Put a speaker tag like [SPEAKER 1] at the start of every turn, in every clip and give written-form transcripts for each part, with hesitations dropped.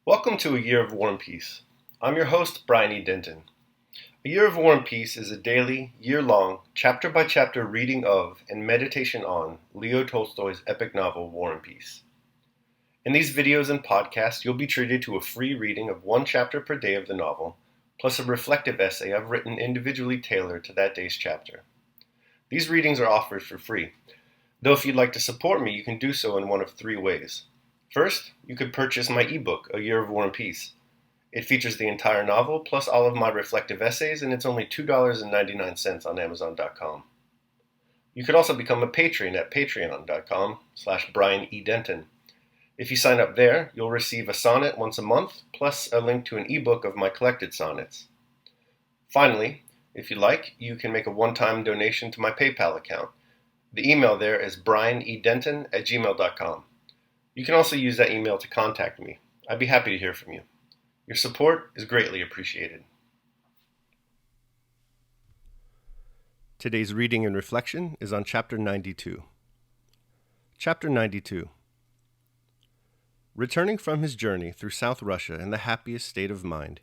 [SPEAKER 1] Welcome to A Year of War and Peace. I'm your host, Brian E. Denton. A Year of War and Peace is a daily, year-long, chapter-by-chapter reading of and meditation on Leo Tolstoy's epic novel, War and Peace. In these videos and podcasts, you'll be treated to a free reading of one chapter per day of the novel, plus a reflective essay I've written individually tailored to that day's chapter. These readings are offered for free, though if you'd like to support me, you can do so in one of three ways. First, you could purchase my ebook, A Year of War and Peace. It features the entire novel, plus all of my reflective essays, and it's only $2.99 on Amazon.com. You could also become a patron at patreon.com/Brian E. Denton. If you sign up there, you'll receive a sonnet once a month, plus a link to an ebook of my collected sonnets. Finally, if you like, you can make a one-time donation to my PayPal account. The email there is brianedenton@gmail.com. You can also use that email to contact me. I'd be happy to hear from you. Your support is greatly appreciated. Today's reading and reflection is on Chapter 92. Chapter 92. Returning from his journey through South Russia in the happiest state of mind,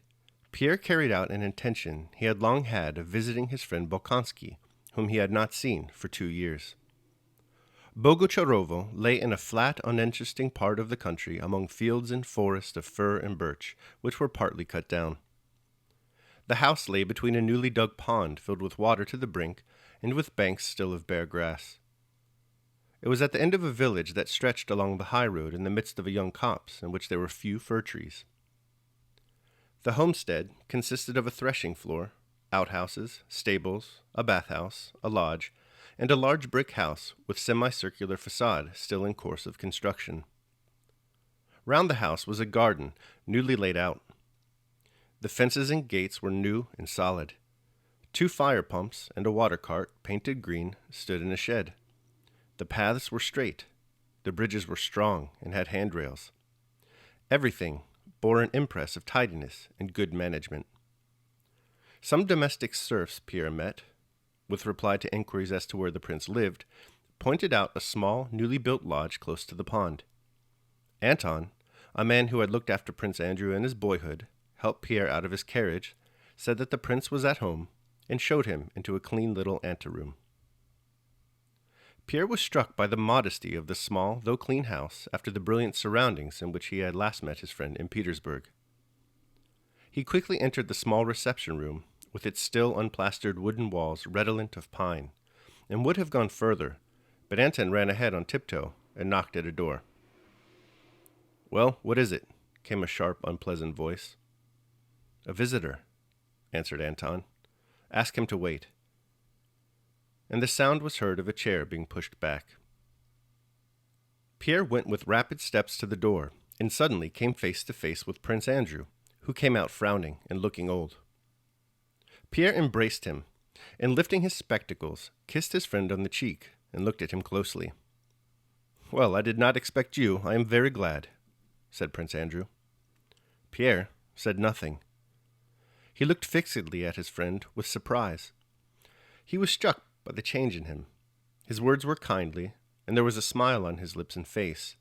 [SPEAKER 1] Pierre carried out an intention he had long had of visiting his friend Bolkonsky, whom he had not seen for 2 years. Bogucharovo lay in a flat, uninteresting part of the country among fields and forests of fir and birch, which were partly cut down. The house lay between a newly dug pond filled with water to the brink and with banks still of bare grass. It was at the end of a village that stretched along the high road in the midst of a young copse in which there were few fir trees. The homestead consisted of a threshing floor, outhouses, stables, a bathhouse, a lodge, and a large brick house with semicircular facade still in course of construction. Round the house was a garden newly laid out. The fences and gates were new and solid. 2 fire pumps and a water cart, painted green, stood in a shed. The paths were straight. The bridges were strong and had handrails. Everything bore an impress of tidiness and good management. Some domestic serfs Pierre met, with reply to inquiries as to where the prince lived, pointed out a small, newly built lodge close to the pond. Anton, a man who had looked after Prince Andrew in his boyhood, helped Pierre out of his carriage, said that the prince was at home, and showed him into a clean little anteroom. Pierre was struck by the modesty of the small, though clean house after the brilliant surroundings in which he had last met his friend in Petersburg. He quickly entered the small reception room, with its still unplastered wooden walls redolent of pine, and would have gone further, but Anton ran ahead on tiptoe and knocked at a door. "Well, what is it?" came a sharp, unpleasant voice. "A visitor," answered Anton. "Ask him to wait." And the sound was heard of a chair being pushed back. Pierre went with rapid steps to the door, and suddenly came face to face with Prince Andrew, who came out frowning and looking old. Pierre embraced him, and lifting his spectacles, kissed his friend on the cheek, and looked at him closely. "Well, I did not expect you. I am very glad," said Prince Andrew. Pierre said nothing. He looked fixedly at his friend with surprise. He was struck by the change in him. His words were kindly, and there was a smile on his lips and face,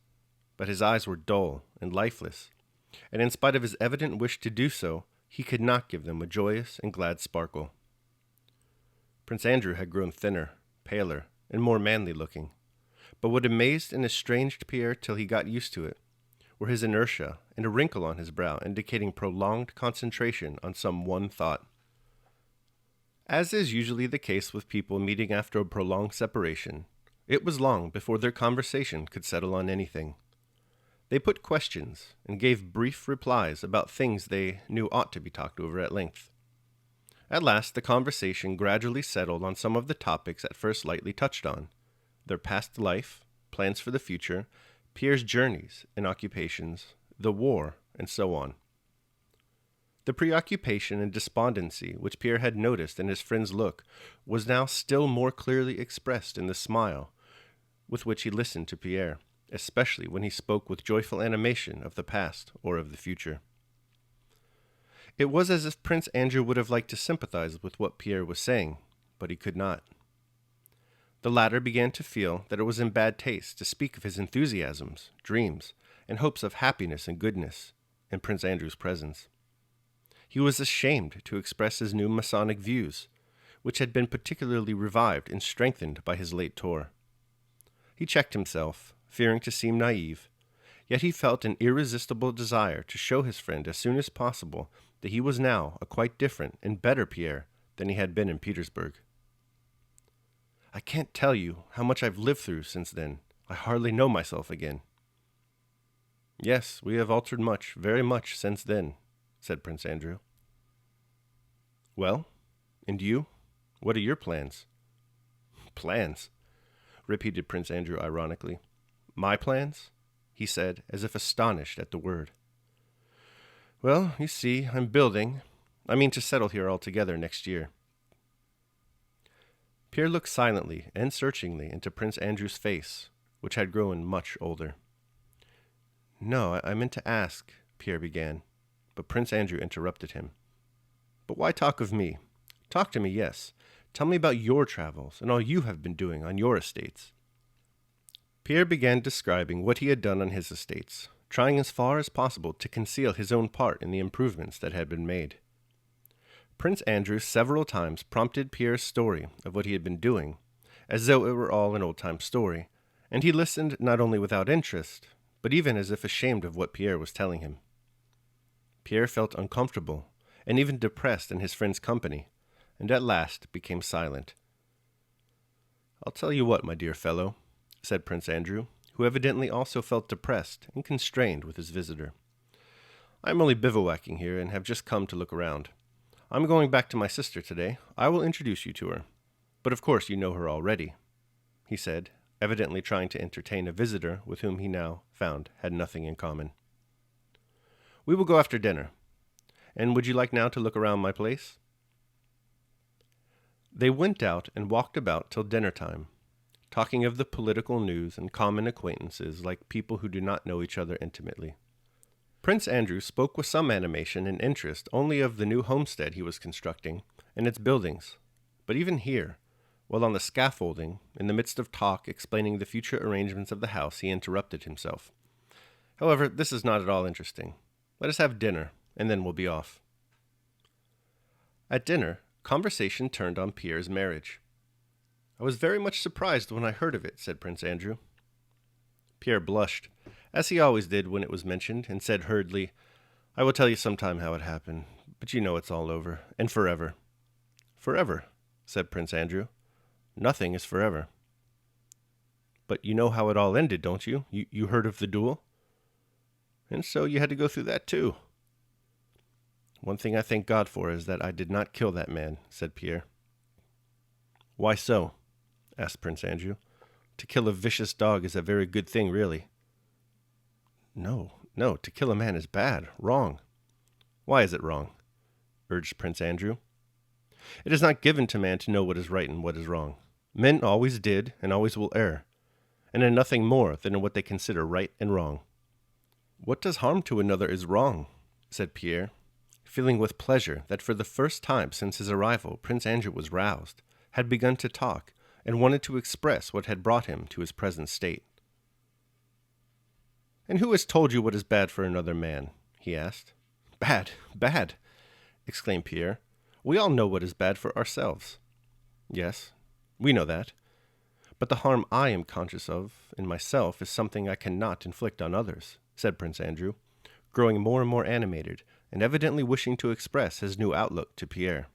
[SPEAKER 1] but his eyes were dull and lifeless, and in spite of his evident wish to do so, he could not give them a joyous and glad sparkle. Prince Andrew had grown thinner, paler, and more manly-looking, but what amazed and estranged Pierre till he got used to it were his inertia and a wrinkle on his brow indicating prolonged concentration on some one thought. As is usually the case with people meeting after a prolonged separation, it was long before their conversation could settle on anything. They put questions and gave brief replies about things they knew ought to be talked over at length. At last, the conversation gradually settled on some of the topics at first lightly touched on: their past life, plans for the future, Pierre's journeys and occupations, the war, and so on. The preoccupation and despondency which Pierre had noticed in his friend's look was now still more clearly expressed in the smile with which he listened to Pierre, especially when he spoke with joyful animation of the past or of the future. It was as if Prince Andrew would have liked to sympathize with what Pierre was saying, but he could not. The latter began to feel that it was in bad taste to speak of his enthusiasms, dreams, and hopes of happiness and goodness, in Prince Andrew's presence. He was ashamed to express his new Masonic views, which had been particularly revived and strengthened by his late tour. He checked himself, fearing to seem naive, yet he felt an irresistible desire to show his friend as soon as possible that he was now a quite different and better Pierre than he had been in Petersburg. "I can't tell you how much I've lived through since then. I hardly know myself again." "Yes, we have altered much, very much, since then," said Prince Andrew. "Well, and you? What are your plans?" "Plans?" repeated Prince Andrew ironically. "My plans?" he said, as if astonished at the word. "Well, you see, I'm building. I mean to settle here altogether next year." Pierre looked silently and searchingly into Prince Andrew's face, which had grown much older. "No, I meant to ask," Pierre began, but Prince Andrew interrupted him. "But why talk of me? Talk to me, yes. Tell me about your travels and all you have been doing on your estates." Pierre began describing what he had done on his estates, trying as far as possible to conceal his own part in the improvements that had been made. Prince Andrew several times prompted Pierre's story of what he had been doing, as though it were all an old-time story, and he listened not only without interest, but even as if ashamed of what Pierre was telling him. Pierre felt uncomfortable, and even depressed in his friend's company, and at last became silent. "I'll tell you what, my dear fellow," said Prince Andrew, who evidently also felt depressed and constrained with his visitor. "I'm only bivouacking here and have just come to look around. I'm going back to my sister today. I will introduce you to her. But of course you know her already," he said, evidently trying to entertain a visitor with whom he now found had nothing in common. "We will go after dinner. And would you like now to look around my place?" They went out and walked about till dinner time, talking of the political news and common acquaintances like people who do not know each other intimately. Prince Andrew spoke with some animation and interest only of the new homestead he was constructing and its buildings, but even here, while on the scaffolding, in the midst of talk explaining the future arrangements of the house, he interrupted himself. "However, this is not at all interesting. Let us have dinner, and then we'll be off." At dinner, conversation turned on Pierre's marriage. "I was very much surprised when I heard of it," said Prince Andrew. Pierre blushed, as he always did when it was mentioned, and said hurriedly, "I will tell you sometime how it happened, but you know it's all over, and forever." "Forever," said Prince Andrew. "Nothing is forever." "But you know how it all ended, don't you? You heard of the duel?" "And so you had to go through that too." "One thing I thank God for is that I did not kill that man," said Pierre. "Why so?" asked Prince Andrew. "To kill a vicious dog is a very good thing, really." No, to kill a man is bad, wrong." "Why is it wrong?" urged Prince Andrew. "It is not given to man to know what is right and what is wrong. Men always did and always will err, and in nothing more than in what they consider right and wrong." "What does harm to another is wrong," said Pierre, feeling with pleasure that for the first time since his arrival Prince Andrew was roused, had begun to talk, and wanted to express what had brought him to his present state. "And who has told you what is bad for another man?" he asked. "Bad, bad!" exclaimed Pierre. "We all know what is bad for ourselves." "Yes, we know that. But the harm I am conscious of in myself is something I cannot inflict on others," said Prince Andrew, growing more and more animated, and evidently wishing to express his new outlook to Pierre.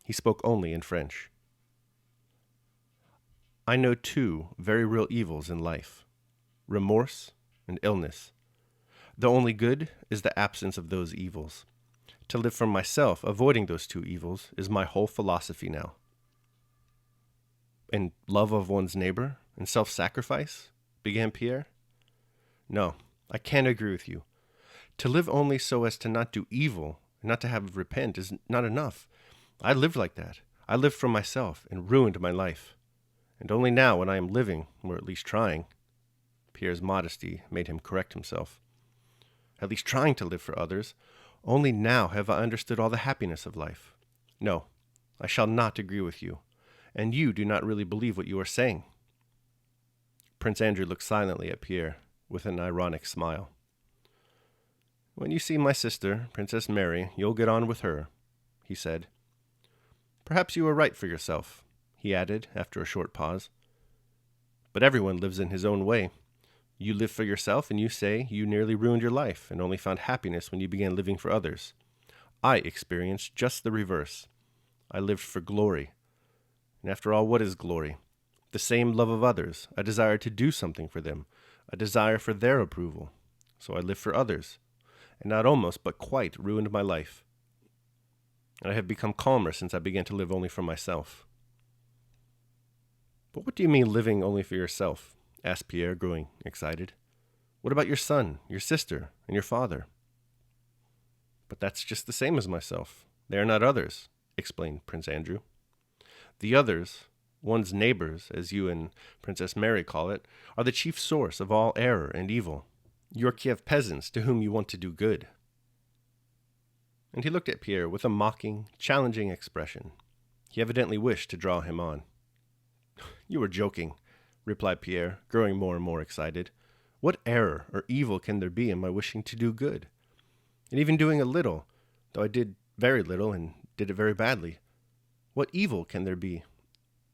[SPEAKER 1] He spoke only in French. "I know two very real evils in life, remorse and illness. The only good is the absence of those evils. To live for myself, avoiding those two evils, is my whole philosophy now." "And love of one's neighbor and self-sacrifice?" began Pierre. "No, I can't agree with you. To live only so as to not do evil and not to have repent is not enough. I lived like that. I lived for myself and ruined my life. And only now, when I am living, or at least trying," Pierre's modesty made him correct himself, "at least trying to live for others, only now have I understood all the happiness of life. No, I shall not agree with you, and you do not really believe what you are saying." Prince Andrew looked silently at Pierre with an ironic smile. When you see my sister, Princess Mary, you'll get on with her, he said. Perhaps you are right for yourself, he added after a short pause. But everyone lives in his own way. You live for yourself, and you say you nearly ruined your life and only found happiness when you began living for others. I experienced just the reverse. I lived for glory. And after all, what is glory? The same love of others, a desire to do something for them, a desire for their approval. So I live for others, and not almost, but quite ruined my life. And I have become calmer since I began to live only for myself. But what do you mean living only for yourself? Asked Pierre, growing excited. What about your son, your sister, and your father? But that's just the same as myself. They are not others, explained Prince Andrew. The others, one's neighbors, as you and Princess Mary call it, are the chief source of all error and evil. You are Kiev peasants to whom you want to do good. And he looked at Pierre with a mocking, challenging expression. He evidently wished to draw him on. You are joking, replied Pierre, growing more and more excited. What error or evil can there be in my wishing to do good? And even doing a little, though I did very little and did it very badly. What evil can there be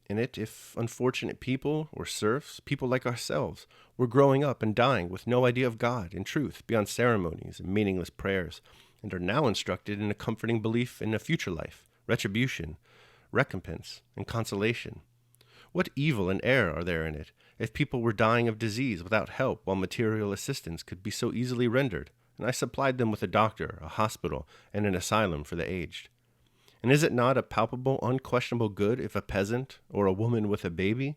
[SPEAKER 1] in it if unfortunate people or serfs, people like ourselves, were growing up and dying with no idea of God and truth beyond ceremonies and meaningless prayers, and are now instructed in a comforting belief in a future life, retribution, recompense, and consolation? What evil and error are there in it if people were dying of disease without help while material assistance could be so easily rendered, and I supplied them with a doctor, a hospital, and an asylum for the aged? And is it not a palpable, unquestionable good if a peasant, or a woman with a baby,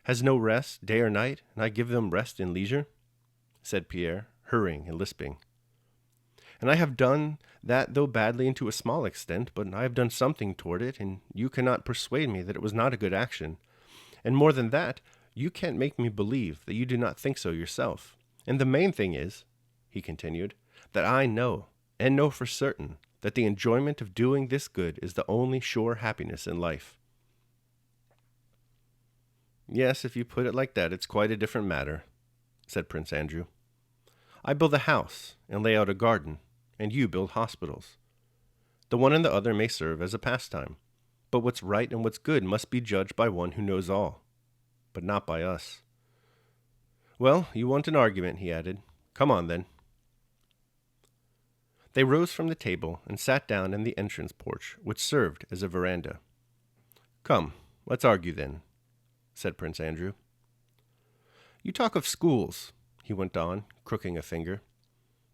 [SPEAKER 1] has no rest day or night, and I give them rest and leisure? Said Pierre, hurrying and lisping. And I have done that, though badly and to a small extent, but I have done something toward it, and you cannot persuade me that it was not a good action. And more than that, you can't make me believe that you do not think so yourself. And the main thing is, he continued, that I know, and know for certain, that the enjoyment of doing this good is the only sure happiness in life. Yes, if you put it like that, it's quite a different matter, said Prince Andrew. I build a house and lay out a garden, and you build hospitals. The one and the other may serve as a pastime, but what's right and what's good must be judged by one who knows all, but not by us. Well, you want an argument, he added. Come on, then. They rose from the table and sat down in the entrance porch, which served as a veranda. Come, let's argue then, said Prince Andrew. You talk of schools, he went on, crooking a finger,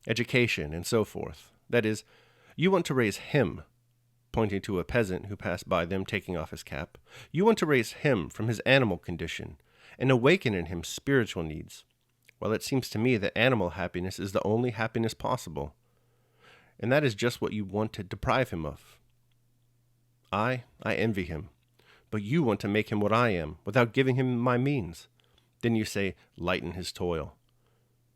[SPEAKER 1] education, and so forth. That is, you want to raise him, pointing to a peasant who passed by them taking off his cap. You want to raise him from his animal condition and awaken in him spiritual needs, while it seems to me that animal happiness is the only happiness possible. And that is just what you want to deprive him of. I envy him, but you want to make him what I am, without giving him my means. Then you say, lighten his toil.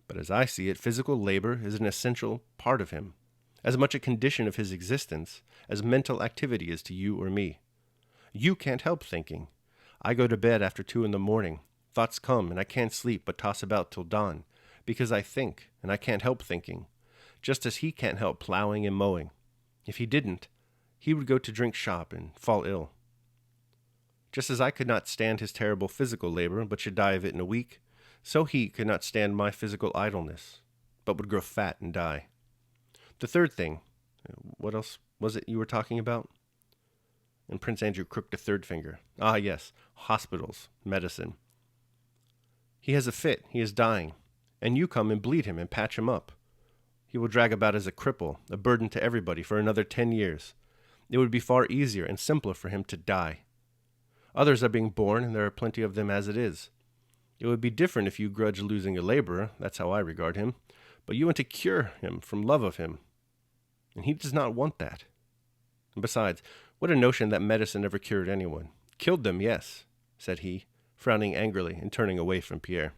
[SPEAKER 1] But as I see it, physical labor is an essential part of him, as much a condition of his existence as mental activity is to you or me. You can't help thinking. I go to bed after 2 a.m. Thoughts come, and I can't sleep but toss about till dawn, because I think, and I can't help thinking. Just as he can't help plowing and mowing. If he didn't, he would go to drink shop and fall ill. Just as I could not stand his terrible physical labor, but should die of it in a week, so he could not stand my physical idleness, but would grow fat and die. The third thing, what else was it you were talking about? And Prince Andrew crooked a third finger. Ah, yes, hospitals, medicine. He has a fit, he is dying, and you come and bleed him and patch him up. He will drag about as a cripple, a burden to everybody for another 10 years. It would be far easier and simpler for him to die. Others are being born, and there are plenty of them as it is. It would be different if you grudge losing a laborer, that's how I regard him, but you want to cure him from love of him. And he does not want that. And besides, what a notion that medicine ever cured anyone. Killed them, yes, said he, frowning angrily and turning away from Pierre.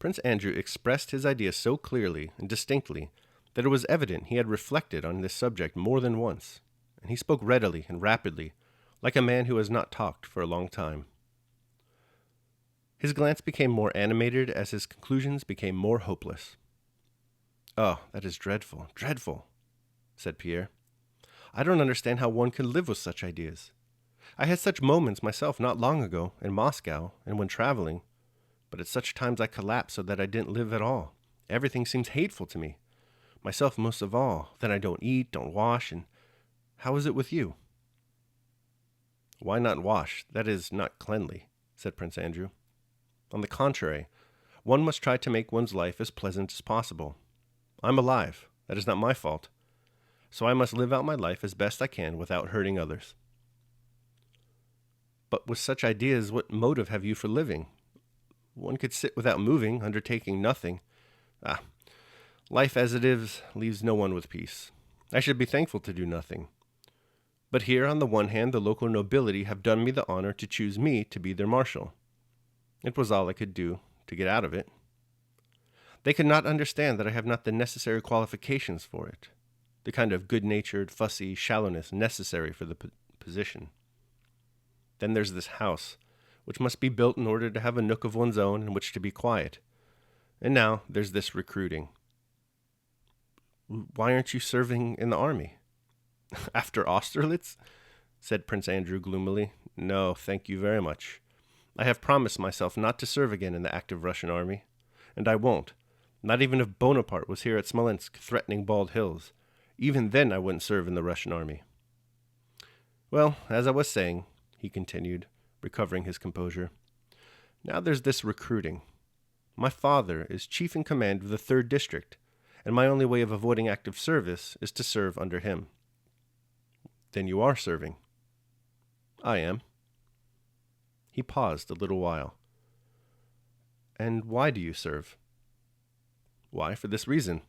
[SPEAKER 1] Prince Andrew expressed his idea so clearly and distinctly that it was evident he had reflected on this subject more than once, and he spoke readily and rapidly, like a man who has not talked for a long time. His glance became more animated as his conclusions became more hopeless. Oh, that is dreadful, dreadful, said Pierre. I don't understand how one can live with such ideas. I had such moments myself not long ago, in Moscow, and when traveling, but at such times I collapse so that I didn't live at all. Everything seems hateful to me. Myself most of all. Then I don't eat, don't wash, and how is it with you? Why not wash? That is not cleanly, said Prince Andrew. On the contrary, one must try to make one's life as pleasant as possible. I'm alive. That is not my fault. So I must live out my life as best I can without hurting others. But with such ideas, what motive have you for living? One could sit without moving, undertaking nothing. Life as it is leaves no one with peace. I should be thankful to do nothing. But here, on the one hand, the local nobility have done me the honor to choose me to be their marshal. It was all I could do to get out of it. They could not understand that I have not the necessary qualifications for it, the kind of good-natured, fussy shallowness necessary for the position. Then there's this house, which must be built in order to have a nook of one's own in which to be quiet. And now there's this recruiting. Why aren't you serving in the army? After Austerlitz? Said Prince Andrew gloomily. No, thank you very much. I have promised myself not to serve again in the active Russian army, and I won't. Not even if Bonaparte was here at Smolensk threatening Bald Hills. Even then I wouldn't serve in the Russian army. Well, as I was saying, he continued, recovering his composure, now there's this recruiting. My father is chief in command of the 3rd District, and my only way of avoiding active service is to serve under him. Then you are serving. I am. He paused a little while. And why do you serve? Why, for this reason.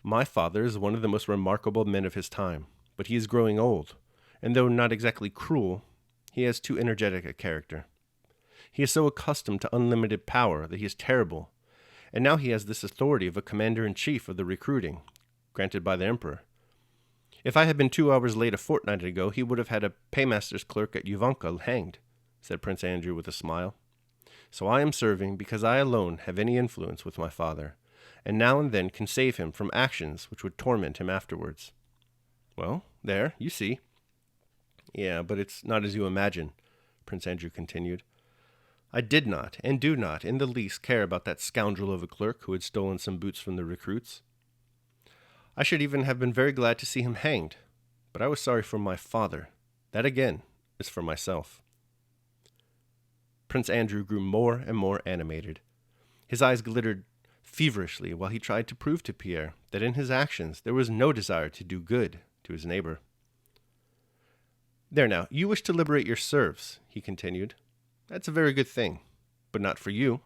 [SPEAKER 1] My father is one of the most remarkable men of his time, but he is growing old, and though not exactly cruel, he has too energetic a character. He is so accustomed to unlimited power that he is terrible, and now he has this authority of a commander-in-chief of the recruiting, granted by the emperor. If I had been 2 hours late a fortnight ago, he would have had a paymaster's clerk at Uvanka hanged, said Prince Andrew with a smile. So I am serving because I alone have any influence with my father, and now and then can save him from actions which would torment him afterwards. Well, there, you see. Yeah, but it's not as you imagine, Prince Andrew continued. I did not, and do not, in the least care about that scoundrel of a clerk who had stolen some boots from the recruits. I should even have been very glad to see him hanged, but I was sorry for my father. That, again, is for myself. Prince Andrew grew more and more animated. His eyes glittered feverishly while he tried to prove to Pierre that in his actions there was no desire to do good to his neighbor. There now, you wish to liberate your serfs, he continued. That's a very good thing, but not for you.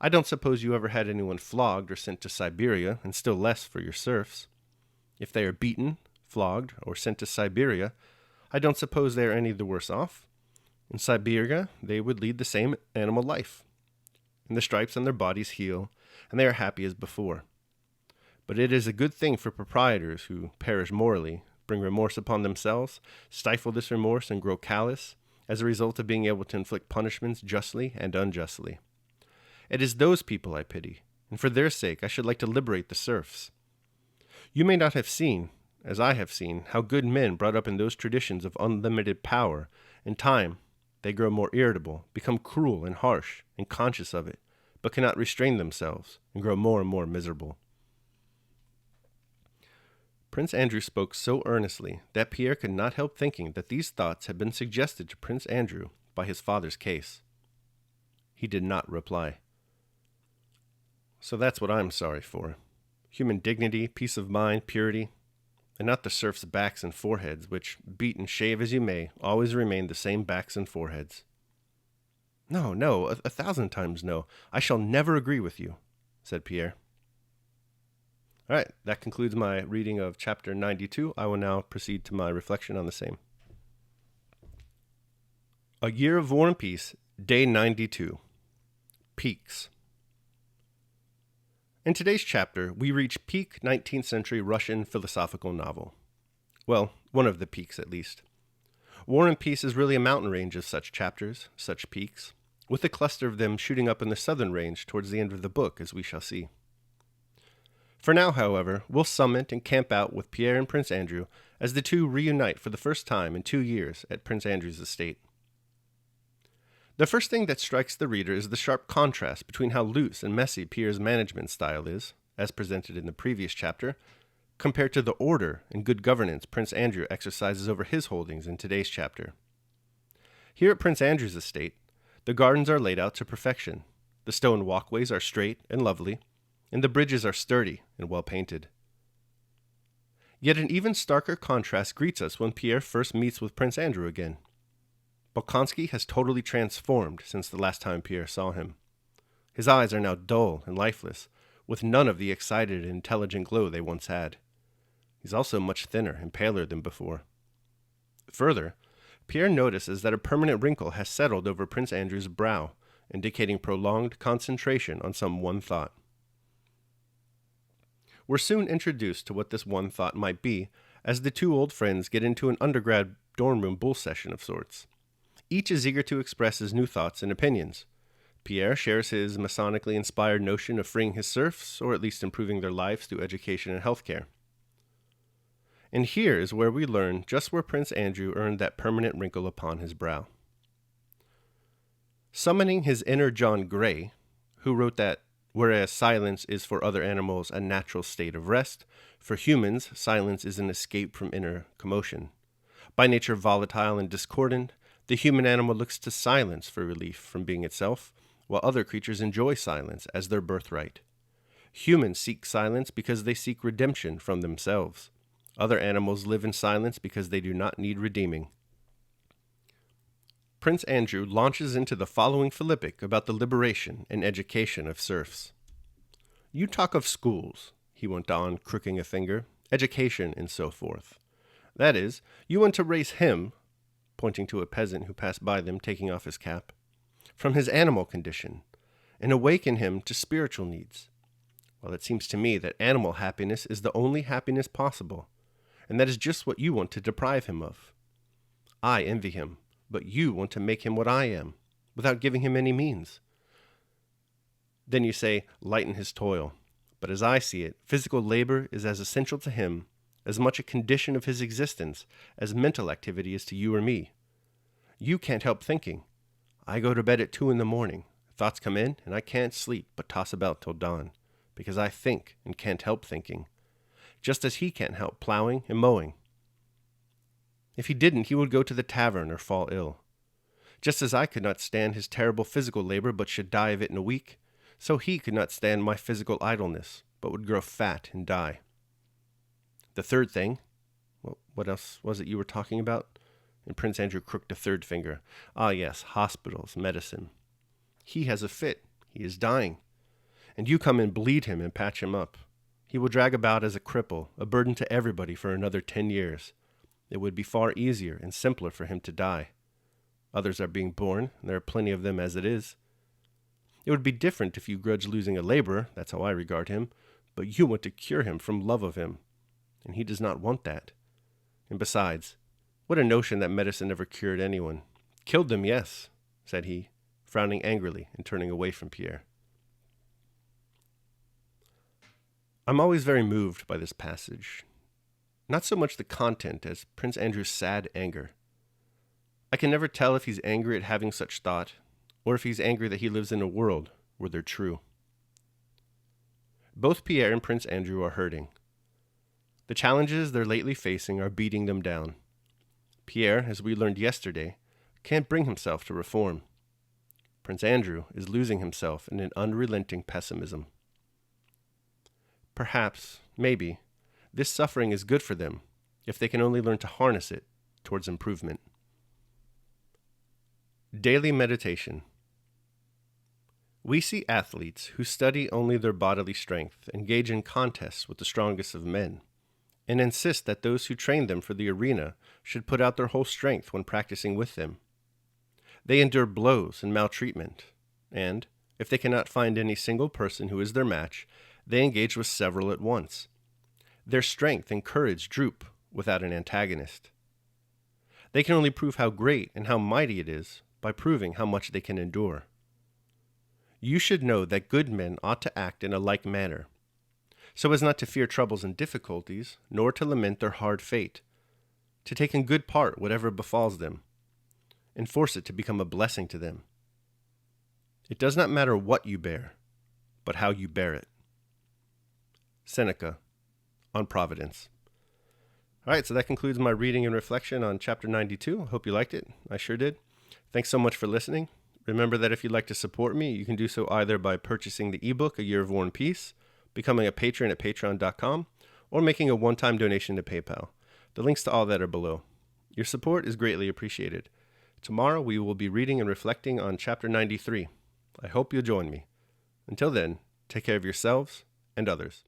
[SPEAKER 1] I don't suppose you ever had anyone flogged or sent to Siberia, and still less for your serfs. If they are beaten, flogged, or sent to Siberia, I don't suppose they are any the worse off. In Siberia, they would lead the same animal life, and the stripes on their bodies heal, and they are happy as before. But it is a good thing for proprietors who perish morally, bring remorse upon themselves, stifle this remorse, and grow callous, as a result of being able to inflict punishments justly and unjustly. It is those people I pity, and for their sake I should like to liberate the serfs. You may not have seen, as I have seen, how good men brought up in those traditions of unlimited power, in time they grow more irritable, become cruel and harsh, and conscious of it, but cannot restrain themselves, and grow more and more miserable. Prince Andrew spoke so earnestly that Pierre could not help thinking that these thoughts had been suggested to Prince Andrew by his father's case. He did not reply. So that's what I'm sorry for. Human dignity, peace of mind, purity, and not the serfs' backs and foreheads, which, beat and shave as you may, always remain the same backs and foreheads. No, 1,000 times no. I shall never agree with you, said Pierre. All right, that concludes my reading of chapter 92. I will now proceed to my reflection on the same. A Year of War and Peace, Day 92. Peaks. In today's chapter, we reach peak 19th century Russian philosophical novel. Well, one of the peaks at least. War and Peace is really a mountain range of such chapters, such peaks, with a cluster of them shooting up in the southern range towards the end of the book, as we shall see. For now, however, we'll summit and camp out with Pierre and Prince Andrew as the two reunite for the first time in 2 years at Prince Andrew's estate. The first thing that strikes the reader is the sharp contrast between how loose and messy Pierre's management style is, as presented in the previous chapter, compared to the order and good governance Prince Andrew exercises over his holdings in today's chapter. Here at Prince Andrew's estate, the gardens are laid out to perfection, the stone walkways are straight and lovely, and the bridges are sturdy and well painted. Yet an even starker contrast greets us when Pierre first meets with Prince Andrew again. Bolkonsky has totally transformed since the last time Pierre saw him. His eyes are now dull and lifeless, with none of the excited and intelligent glow they once had. He's also much thinner and paler than before. Further, Pierre notices that a permanent wrinkle has settled over Prince Andrew's brow, indicating prolonged concentration on some one thought. We're soon introduced to what this one thought might be as the two old friends get into an undergrad dorm room bull session of sorts. Each is eager to express his new thoughts and opinions. Pierre shares his Masonically inspired notion of freeing his serfs, or at least improving their lives through education and healthcare. And here is where we learn just where Prince Andrew earned that permanent wrinkle upon his brow. Summoning his inner John Gray, who wrote that, whereas silence is for other animals a natural state of rest, for humans silence is an escape from inner commotion. By nature volatile and discordant, the human animal looks to silence for relief from being itself, while other creatures enjoy silence as their birthright. Humans seek silence because they seek redemption from themselves. Other animals live in silence because they do not need redeeming. Prince Andrew launches into the following philippic about the liberation and education of serfs. "You talk of schools," he went on, crooking a finger, "education and so forth. That is, you want to raise him," pointing to a peasant who passed by them taking off his cap, "from his animal condition, and awaken him to spiritual needs. Well, it seems to me that animal happiness is the only happiness possible, and that is just what you want to deprive him of. I envy him, but you want to make him what I am, without giving him any means. Then you say, lighten his toil. But as I see it, physical labor is as essential to him, as much a condition of his existence, as mental activity is to you or me. You can't help thinking. I go to bed at 2 a.m. Thoughts come in, and I can't sleep, but toss about till dawn, because I think and can't help thinking, just as he can't help plowing and mowing. If he didn't, he would go to the tavern or fall ill. Just as I could not stand his terrible physical labor, but should die of it in a week, so he could not stand my physical idleness, but would grow fat and die. The third thing, well, what else was it you were talking about?" And Prince Andrew crooked a third finger. "Ah, yes, hospitals, medicine. He has a fit. He is dying. And you come and bleed him and patch him up. He will drag about as a cripple, a burden to everybody for another 10 years. It would be far easier and simpler for him to die. Others are being born, and there are plenty of them as it is. It would be different if you grudge losing a laborer, that's how I regard him, but you want to cure him from love of him, and he does not want that. And besides, what a notion that medicine ever cured anyone. Killed them, yes," said he, frowning angrily and turning away from Pierre. I'm always very moved by this passage. Not so much the content as Prince Andrew's sad anger. I can never tell if he's angry at having such thought, or if he's angry that he lives in a world where they're true. Both Pierre and Prince Andrew are hurting. The challenges they're lately facing are beating them down. Pierre, as we learned yesterday, can't bring himself to reform. Prince Andrew is losing himself in an unrelenting pessimism. Perhaps, maybe, this suffering is good for them if they can only learn to harness it towards improvement. Daily meditation. We see athletes who study only their bodily strength, engage in contests with the strongest of men, and insist that those who train them for the arena should put out their whole strength when practicing with them. They endure blows and maltreatment, and, if they cannot find any single person who is their match, they engage with several at once. Their strength and courage droop without an antagonist. They can only prove how great and how mighty it is by proving how much they can endure. You should know that good men ought to act in a like manner. so as not to fear troubles and difficulties, nor to lament their hard fate, to take in good part whatever befalls them, and force it to become a blessing to them. It does not matter what you bear, but how you bear it. Seneca, on Providence. All right, so that concludes my reading and reflection on chapter 92. I hope you liked it. I sure did. Thanks so much for listening. Remember that if you'd like to support me, you can do so either by purchasing the ebook, A Year of War and Peace, becoming a patron at patreon.com, or making a one-time donation to PayPal. The links to all that are below. Your support is greatly appreciated. Tomorrow we will be reading and reflecting on chapter 93. I hope you'll join me. Until then, take care of yourselves and others.